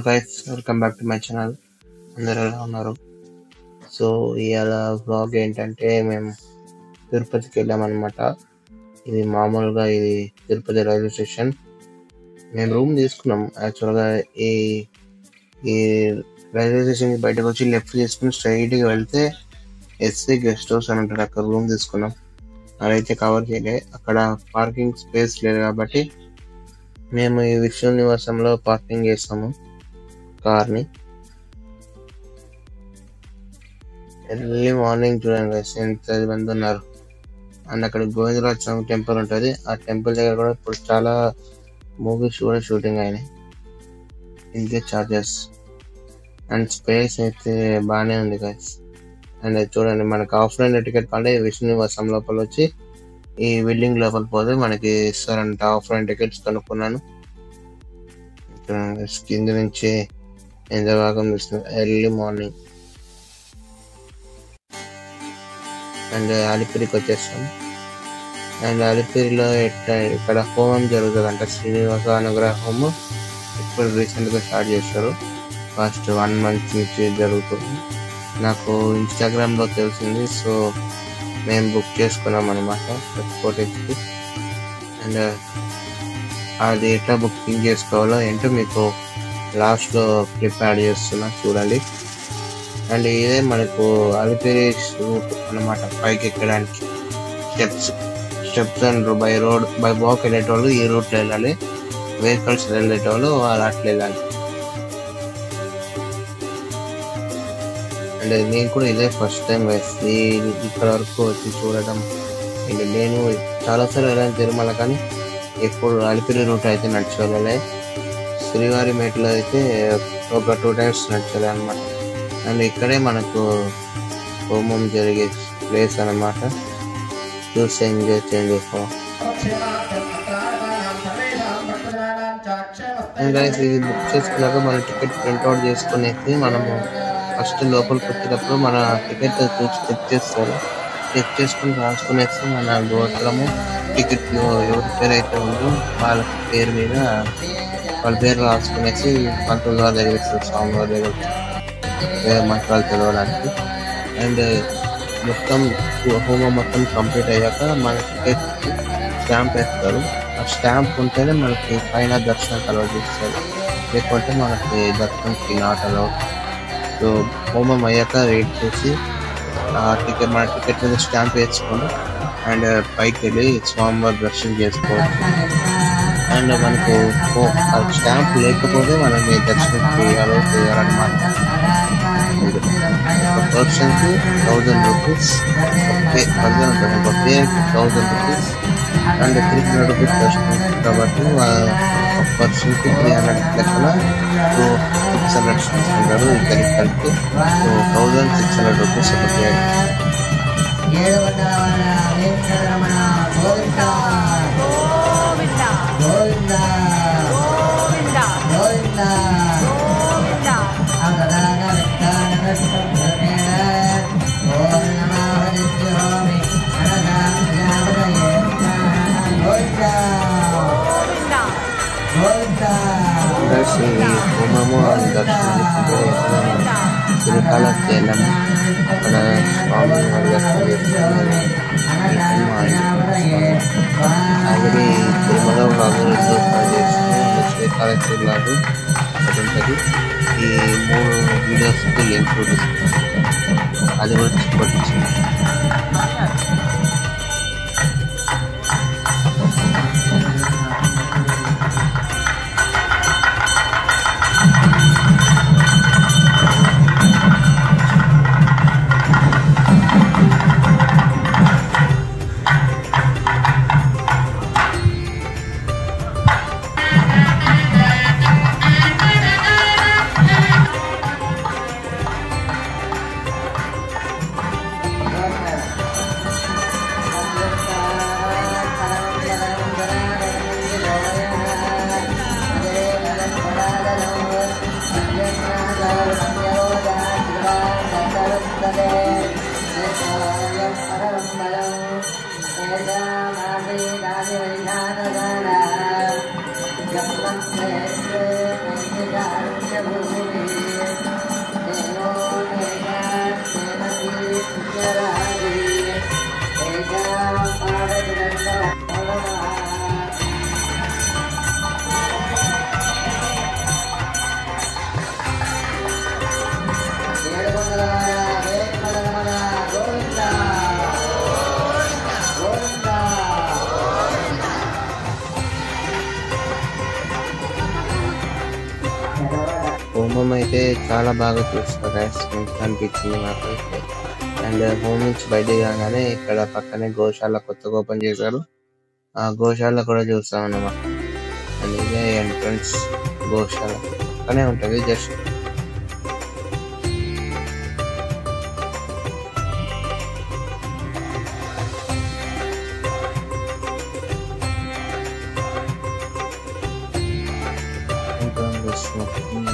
Guys, welcome back to my channel. అందరూ ఎలా ఉన్నారు? సో ఇవాళ వ్లాగ్ ఏంటంటే మేము తిరుపతికి వెళ్ళామన్నమాట. ఇది మామూలుగా ఇది తిరుపతి రైల్వే స్టేషన్. మేము రూమ్ తీసుకున్నాం. యాక్చువల్గా ఈ ఈ రైల్వే స్టేషన్కి బయటకు వచ్చి లెఫ్ట్ తీసుకుని స్ట్రైట్గా వెళ్తే ఎస్సీ గెస్ట్ హౌస్ అని ఉంటుంది. అక్కడ రూమ్ తీసుకున్నాం. అదైతే కవర్ చేయలే, అక్కడ పార్కింగ్ స్పేస్ లేదు కాబట్టి మేము ఈ విష్ణు నివాసంలో పార్కింగ్ చేస్తాము కార్ని. ఎర్లీ మార్నింగ్ చూడండి ఎంత మంది ఉన్నారు. అండ్ అక్కడ గోవిందరాజ స్వామి టెంపుల్ ఉంటుంది. ఆ టెంపుల్ దగ్గర కూడా ఇప్పుడు చాలా మూవీస్ కూడా షూటింగ్ అయినాయి. ఇంకే చార్జెస్ అండ్ స్పేస్ అయితే బాగానే ఉంది గైస్. అండ్ చూడండి, మనకి ఆఫ్లైన్ టికెట్ అంటే విష్ణు నివాసం లోపల వచ్చి ఈ బిల్డింగ్ లోపల పోతే మనకి ఇస్తారంట. ఆఫ్లైన్ టికెట్స్ కనుక్కున్నాను. కింద నుంచి ఎంత భాగం చూస్తుంది ఎర్లీ మార్నింగ్. అండ్ అలిపిరికి వచ్చేస్తాం. అండ్ అలిపిరిలో ఇక్కడ హోమం జరుగుతుందంట, శ్రీనివాస అనుగ్రహ హోమం. ఇప్పుడు రీసెంట్గా స్టార్ట్ చేస్తారు. ఫస్ట్ 1 month నుంచి జరుగుతుంది. నాకు ఇన్స్టాగ్రామ్లో తెలిసింది. సో మేము బుక్ చేసుకున్నాం అనమాట ఫోటోస్కి. అండ్ అది ఎట్లా బుకింగ్ చేసుకోవాలో ఏంటో మీకు లాస్ట్లో క్లిప్ యాడ్ చేస్తున్నా, చూడండి. అండ్ ఇదే మనకు అలిపిరి రూట్ అనమాట. పైకి ఎక్కడానికి స్టెప్స్ అండ్ బై వాక్ వెళ్ళేటోళ్ళు ఈ రూట్లో వెళ్ళాలి. వెహికల్స్ వెళ్ళేటోళ్ళు వాళ్ళు అట్లా వెళ్ళాలి. అండ్ నేను కూడా ఇదే ఫస్ట్ టైం వేసి ఇక్కడ వరకు వచ్చి చూడటం. అండ్ నేను చాలాసార్లు వెళ్ళాను తిరుమల, కానీ ఎప్పుడు అలిపిరి రూట్ అయితే నడిచి వెళ్ళలే. శ్రీవారి మెట్లో అయితే ఒక 2 times నడిచాలి అనమాట. అండ్ ఇక్కడే మనకు హోమం జరిగే ప్లేస్ అనమాట. చూసి ఎంజాయ్ చేయండి. అండ్ ఇది బుక్ చేసుకున్నాక మన టికెట్ ప్రింట్అవుట్ చేసుకునేసి మనము ఫస్ట్ లోపలికి వచ్చేటప్పుడు మన టికెట్ చూసి చెక్ చేస్తారు. చెక్ చేసుకుని రాసుకునేసి మన గోత్రము టికెట్లో ఎవరి పేరు అయితే ఉందో వాళ్ళ పేరు మీద వాళ్ళ పేరు రాసుకునేసి పంతులు గారి దగ్గర ఇస్తారు, స్వామి వారి దగ్గర మంత్రాలు చదవడానికి. అండ్ మొత్తం హోమం మొత్తం కంప్లీట్ అయ్యాక మన టికెట్ స్టాంప్ వేస్తారు. ఆ స్టాంప్ ఉంటేనే మనకి పైన దర్శనం అలౌ చేస్తారు, లేకుంటే మనకి దర్శనంకి నాట్ అలౌ. సో హోమం అయ్యాక వెయిట్ చేసి మన టికెట్ మీద స్టాంప్ వేసుకొని అండ్ పైకి వెళ్ళి స్వామివారి దర్శనం చేసుకోవచ్చు. అండ్ మనకు స్టాంప్ లేకపోతే మనకి దర్శనంకి అలౌ చేయాలన్నమాట. ఒక పర్సన్కి 1000 rupees పే ఉంటుంది. ఒక పేరుకి 1000 rupees అండ్ 300 rupees దర్శనం కాబట్టి ఒక పర్సన్కి 300 లెక్కన 600 తీసుకుంటారు. ఇద్దరికి కలిపి 1600 rupees ఒక పేరు. హోమము దర్శనం శ్రీకాళహస్తి వెళ్ళాము. అక్కడ స్వామి దర్శనం చేసుకుని ఆల్రెడీ తిరుమల అభివృద్ధి చేసుకుని శ్రీకాళహస్తి లాగా ఒకటి ఉంటుంది. ఈ 3 వీడియోస్కి లింక్ చూపిస్తాను, అది కూడా పట్టించింది. హోమం అయితే చాలా బాగా చూస్తారు గైస్, మంచిగా అనిపించింది నాకైతే. అండ్ హోమ్ నుంచి బయటికి రాగానే ఇక్కడ పక్కనే గోశాల కొత్తగా ఓపెన్ చేశారు, ఆ గోశాల కూడా చూస్తాం అన్నమాట. అండ్ ఇదే ఎంట్రన్స్ గోశాల పక్కనే ఉంటుంది జస్ట్.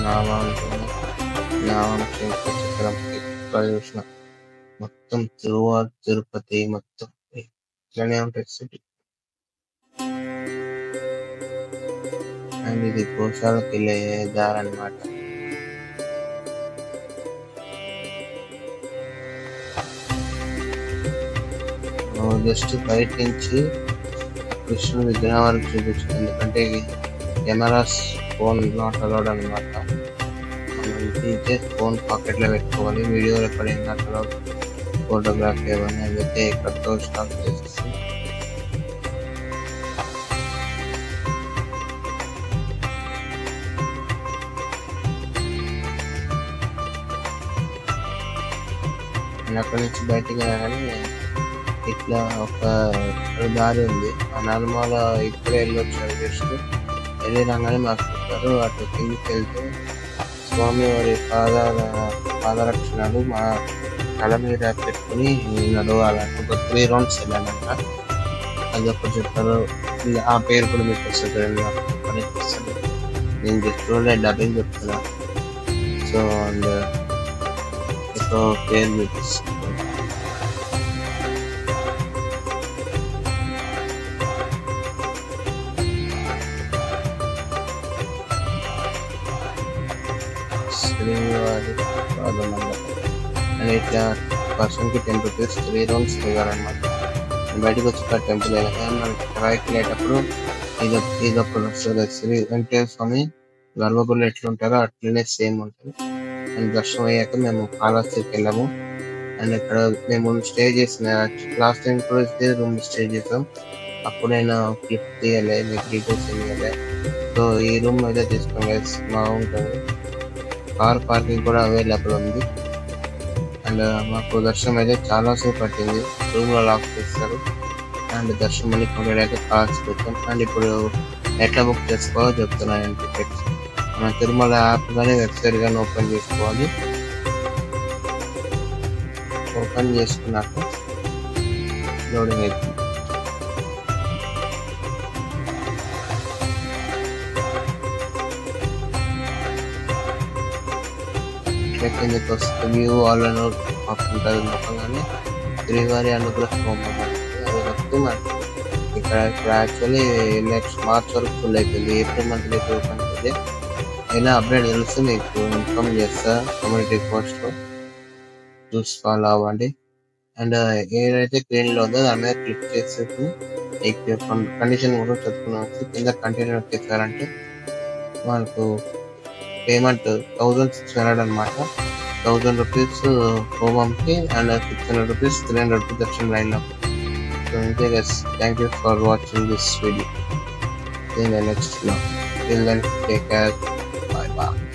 నామా ఉంటుంది, నామం చక్రం ఇక్కడ చూసిన మొత్తం తిరుపతి మొత్తం ఇట్లానే ఉంటుంది సిటీ. అండ్ ఇది గోశాలకు వెళ్ళే దారి అన్నమాట. జస్ట్ బయట నుంచి కృష్ణుడు విగ్రహం వరకు చూపించారు, ఎందుకంటే ఇది కెమెరాస్ ఫోన్ నాట్ అలౌడ్ అనమాట. మనం తీసే ఫోన్ పాకెట్ లో పెట్టుకోవాలి, video recording not allowed, photography అవన్నీ అయితే ఇక్కడతో స్టార్ట్ చేసేసి అక్కడి నుంచి బయటికి రాగానే ఇట్లా ఒక దారి ఉంది, ఆ నలుమూల ఇప్పుడే వెళ్ళొచ్చారు. జస్ట్ వెళ్ళి రాగానే మాకు చెప్పారు అటు కిందికి వెళ్తే స్వామి వారి పాదరక్షణలు మా తల మీద పెట్టుకుని నడవాలంట. ఒక 3 rounds వెళ్ళాలంట, అది ఒకటి చెప్పారు. ఆ పేరు కూడా మీకు వస్తుంది, నేను చెప్తుండే డబ్బింగ్ చెప్తున్నా. సో అండ్ ఎక్కువ పేరు మీకు అండ్ ఇట్లా పర్సన్కి 10 rupees 3 rounds తిరగాలన్నమాట. బయటకు వచ్చి టెంపుల్ మనకి రైట్ వెళ్ళేటప్పుడు ఇదొకటి వస్తుంది, శ్రీ వెంకటేశ్వర స్వామి గర్భగుడిలో ఎట్లుంటారో అట్లనే సేమ్ ఉంటుంది. అండ్ దర్శనం అయ్యాక మేము కాళహస్తికి వెళ్ళాము. అండ్ ఇక్కడ మేము స్టే చేసిన లాస్ట్ టైం కూడా ఇదే రూమ్ స్టే చేసాం, అప్పుడు నేను క్లిప్ తీయలే, మీకు డీటెయిల్స్ ఇవ్వలే. సో ఈ రూమ్ అయితే తీసుకోండి, బాగుంటుంది. కార్ పార్కింగ్ కూడా అవైలబుల్ ఉంది. అండ్ మాకు దర్శనం అయితే చాలాసేపు పట్టింది, రూమ్లో లాక్ చేస్తారు. అండ్ దర్శనం మళ్ళీ కంప్లీట్ అయితే కార్స్ పెట్టాం. అండ్ ఇప్పుడు ఎట్లా బుక్ చేసుకోవాలో చెప్తున్నాను టికెట్స్. మన తిరుమల యాప్ కానీ వెబ్సైట్ కానీ ఓపెన్ చేసుకోవాలి. ఓపెన్ చేసుకున్నాక లోడింగ్ అవుతుంది. కిందకి వస్తే వ్యూ ఆల్ ఉంటుంది మొక్కగానే శ్రీవారి అనుగ్రహ హోమం అది వస్తే మనకి ఇక్కడ యాక్చువల్లీ నెక్స్ట్ మార్చ్ వరకు ఫుల్ అవుతుంది, ఏప్రిల్ మంత్ ఓపెన్ అవుతుంది. అయినా అప్డేట్ తెలిస్తే మీకు ఇన్ఫార్మ్ చేస్తా కమ్యూనిటీ పోస్ట్లో, చూసి ఫాలో అవ్వండి. అండ్ ఏదైతే స్క్రీన్లో ఉందో దాని మీద క్లిక్ చేసేసి కండిషన్ కూడా చదువుకున్నాం. కింద కంటిన్యూ చేశారంటే మనకు పేమెంట్ 1600 అనమాట. 1000 rupees హోమంకి అండ్ 600 rupees 300 rupees దర్శనం లైన్లో. సో ఇంతే guys, thank you for watching this video. See you in the next vlog. Till then, take care. Bye bye.